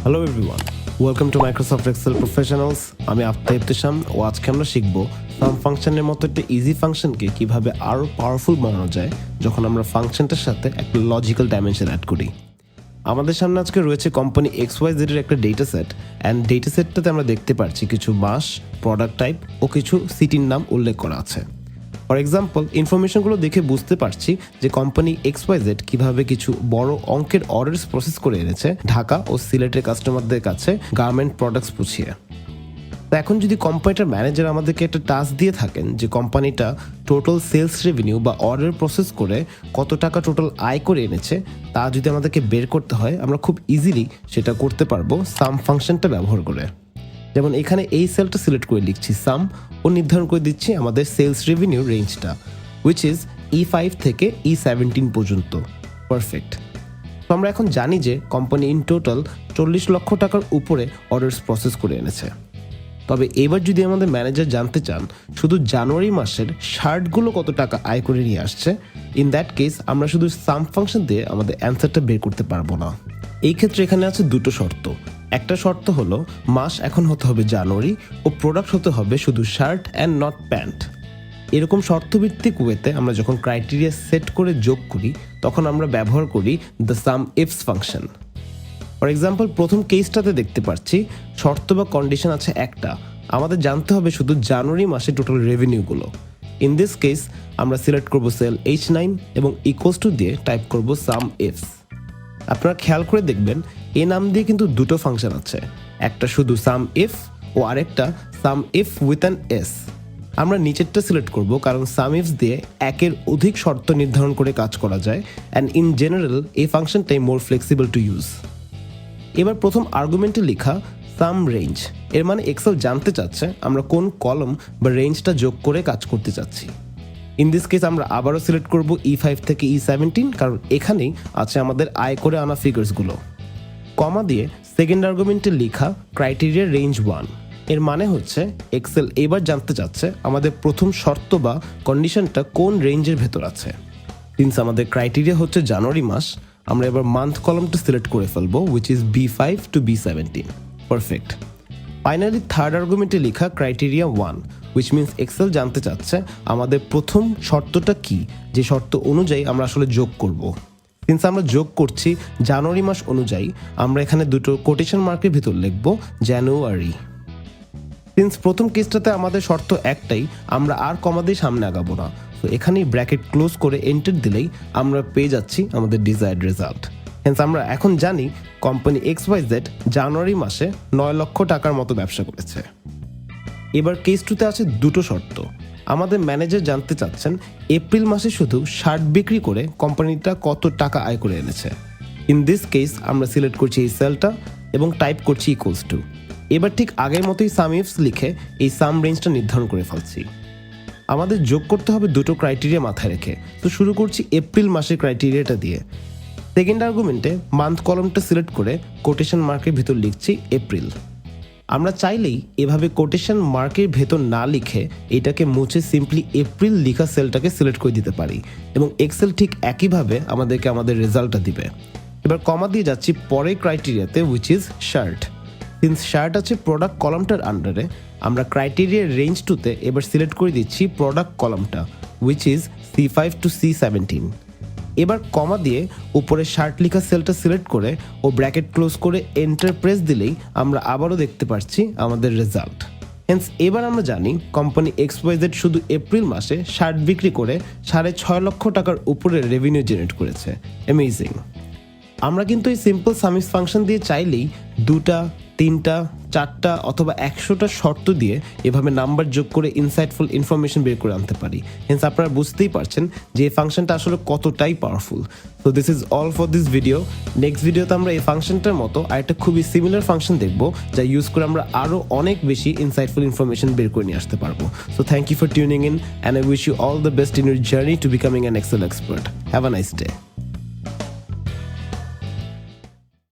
Hello everyone, welcome to Microsoft Excel professionals. আমি আফতাব ইবতেসাম ও আজকে আমরা শিখব সাম ফাংশনের মতো একটা ইজি ফাংশনকে কিভাবে আরও পাওয়ারফুল বানানো যায় যখন আমরা ফাংশনটার সাথে একটা লজিক্যাল ডাইমেনশন অ্যাড করি। আমাদের সামনে আজকে রয়েছে কোম্পানি XYZ এর একটা ডেটা সেট, অ্যান্ড ডেটা সেটটাতে আমরা দেখতে পাচ্ছি কিছু মাস, প্রোডাক্ট টাইপ ও কিছু সিটির নাম উল্লেখ করা আছে। ফর এক্সাম্পল, ইনফরমেশনগুলো দেখে বুঝতে পারছি যে কোম্পানি XYZ কিভাবে কিছু বড় অঙ্কের অর্ডারস প্রসেস করে এনেছে ঢাকা ও সিলেটের কাস্টমারদের কাছে গার্মেন্ট প্রোডাক্টস পুছিয়ে। তো এখন যদি কোম্পানিটার ম্যানেজার আমাদেরকে একটা টাস্ক দিয়ে থাকেন যে কোম্পানিটা টোটাল সেলস রেভিনিউ বা অর্ডার প্রসেস করে কত টাকা টোটাল আয় করে এনেছে তা যদি আমাদেরকে বের করতে হয়, আমরা খুব ইজিলি সেটা করতে পারবো সাম ফাংশনটা ব্যবহার করে। যেমন এখানে এই সেলটা সিলেক্ট করে লিখছি সাম ও নির্ধারণ করে দিচ্ছি আমাদের সেলস রেভিনিউ রেঞ্জটা, উইচ ইজ E5 থেকে E17 পর্যন্ত। পারফেক্ট। তো আমরা এখন জানি যে কোম্পানি ইন টোটাল 40 লক্ষ টাকার উপরে অর্ডার্স প্রসেস করে এনেছে। তবে এবার যদি আমাদের ম্যানেজার জানতে চান শুধু জানুয়ারি মাসের শার্টগুলো কত টাকা আয় করে নিয়ে আসছে, ইন দ্যাট কেস আমরা শুধু সাম ফাংশন দিয়ে আমাদের অ্যান্সারটা বের করতে পারবো না। এই ক্ষেত্রে এখানে আছে দুটো শর্ত। একটা শর্ত হলো মাস এখন হতে হবে জানুয়ারি ও প্রোডাক্ট হতে হবে শুধু শার্ট অ্যান্ড নট প্যান্ট। এরকম শর্তভিত্তিক ওয়েতে আমরা যখন ক্রাইটেরিয়া সেট করে যোগ করি তখন আমরা ব্যবহার করি the some ifs function. For example, প্রথম কেসটাতে দেখতে পাচ্ছি শর্ত বা কন্ডিশন আছে একটা, আমাদের জানতে হবে শুধু জানুয়ারি মাসে টোটাল রেভিনিউগুলো। ইন দিস কেস আমরা সিলেক্ট করব সেল H9 এবং ইকুয়ালস টু দিয়ে টাইপ করব সাম ইফস। আপনারা খেয়াল করে দেখবেন এই নাম দিয়ে কিন্তু দুটো ফাংশন আছে, একটা শুধু সাম ইফ ও আরেকটা সাম ইফ উইথ অ্যান এস। আমরা নিচেরটা সিলেক্ট করব কারণ সাম ইফস দিয়ে একের অধিক শর্ত নির্ধারণ করে কাজ করা যায়, অ্যান্ড ইন জেনারেল এই ফাংশনটাই মোর ফ্লেক্সিবল টু ইউজ। এবার প্রথম আর্গুমেন্টে লেখা সাম রেঞ্জ, এর মানে এক্সেল জানতে চাচ্ছে আমরা কোন কলম বা রেঞ্জটা যোগ করে কাজ করতে চাচ্ছি। ইন দিস কেস আমরা আবারও সিলেক্ট করব E5 থেকে E17 কারণ এখানেই আছে আমাদের আয় করে আনা ফিগার্সগুলো। কমা দিয়ে সেকেন্ড আর্গুমেন্টে লেখা ক্রাইটেরিয়া রেঞ্জ 1, এর মানে হচ্ছে এক্সেল এবার জানতে চাচ্ছে আমাদের প্রথম শর্ত বা কন্ডিশনটা কোন রেঞ্জের ভেতর আছে। সিন্স আমাদের ক্রাইটেরিয়া হচ্ছে জানুয়ারি মাস, আমরা এবার মান্থ কলমটা সিলেক্ট করে ফেলবো, which is B5 to B17। Perfect. Finally third আর্গুমেন্টে লেখা ক্রাইটেরিয়া 1, উইচ মিনস এক্সেল জানতে চাচ্ছে আমাদের প্রথম শর্তটা কি, যে শর্ত অনুযায়ী আমরা আসলে যোগ করব। সিন্স আমরা যোগ করছি জানুয়ারি মাস অনুযায়ী, আমরা এখানে দুটো কোটেশন মার্কের ভিতর লিখব জানুয়ারি। সিন্স প্রথম কেসটাতে আমাদের শর্ত একটাই, আমরা আর কমা দিয়ে সামনে আগাবো না, তো এখানেই ব্র্যাকেট ক্লোজ করে এন্টার দিলেই আমরা পেয়ে যাচ্ছি আমাদের ডিজায়ার্ড রেজাল্ট। হেন্স আমরা এখন জানি কোম্পানি XYZ জানুয়ারি মাসে 9 লক্ষ টাকার মতো ব্যবসা করেছে। এবার কেস 2তে আছে দুটো শর্ত। আমাদের ম্যানেজার জানতে চাচ্ছেন এপ্রিল মাসে শুধু শার্ট বিক্রি করে কোম্পানিটা কত টাকা আয় করে এনেছে। ইন দিস কেস আমরা সিলেক্ট করছি এই সেলটা এবং টাইপ করছি ইকুয়ালস টু। এবার ঠিক আগের মতোই সাম ইফস লিখে এই সাম রেঞ্জটা নির্ধারণ করে ফেলছি। আমাদের যোগ করতে হবে দুটো ক্রাইটেরিয়া মাথায় রেখে, তো শুরু করছি এপ্রিল মাসের ক্রাইটেরিয়াটা দিয়ে। সেকেন্ড আর্গুমেন্টে মান্থ কলমটা সিলেক্ট করে কোটেশন মার্কের ভিতর লিখছি এপ্রিল। আমরা চাইলেই এভাবে কোটেশন মার্কের ভেতর না লিখে এটাকে মুছে সিম্পলি এপ্রিল লিখা সেলটাকে সিলেক্ট করে দিতে পারি এবং এক্সেল ঠিক একইভাবে আমাদেরকে আমাদের রেজাল্টটা দিবে। এবার কমা দিয়ে যাচ্ছি পরের ক্রাইটেরিয়াতে, which is shirt. Since shirt আছে প্রোডাক্ট কলামটার আন্ডারে, আমরা ক্রাইটেরিয়া রেঞ্জ 2তে এবার সিলেক্ট করে দিচ্ছি প্রোডাক্ট কলামটা, which is C5 to C17। এবার কমা দিয়ে উপরে শার্ট লেখা সেলটা সিলেক্ট করে ও ব্র্যাকেট ক্লোজ করে এন্টার প্রেস দিলেই আমরা আবারও দেখতে পাচ্ছি আমাদের রেজাল্ট। হেন্স এবার আমরা জানি কোম্পানি XYZ শুধু এপ্রিল মাসে শার্ট বিক্রি করে 6.5 লক্ষ টাকার উপরে রেভিনিউ জেনারেট করেছে। অ্যামেজিং। আমরা কিন্তু এই সিম্পল সাম ইফ ফাংশন দিয়ে চাইলেই 2টা, 3টা, 4টা অথবা 100টা শর্ত দিয়ে এভাবে নাম্বার যোগ করে ইনসাইটফুল ইনফরমেশন বের করে আনতে পারি। হেন্স আপনারা বুঝতেই পারছেন যে এই ফাংশনটা আসলে কতটাই powerful. So this is all for this video. Next ভিডিওতে আমরা এই ফাংশনটার মতো আরেকটা খুবই সিমিলার ফাংশন দেখবো যা ইউজ করে আমরা আরও অনেক বেশি ইনসাইটফুল ইনফরমেশন বের করে নিয়ে আসতে পারবো। So thank you for tuning in and I wish you all the best in your journey to becoming an Excel expert. Have a nice day.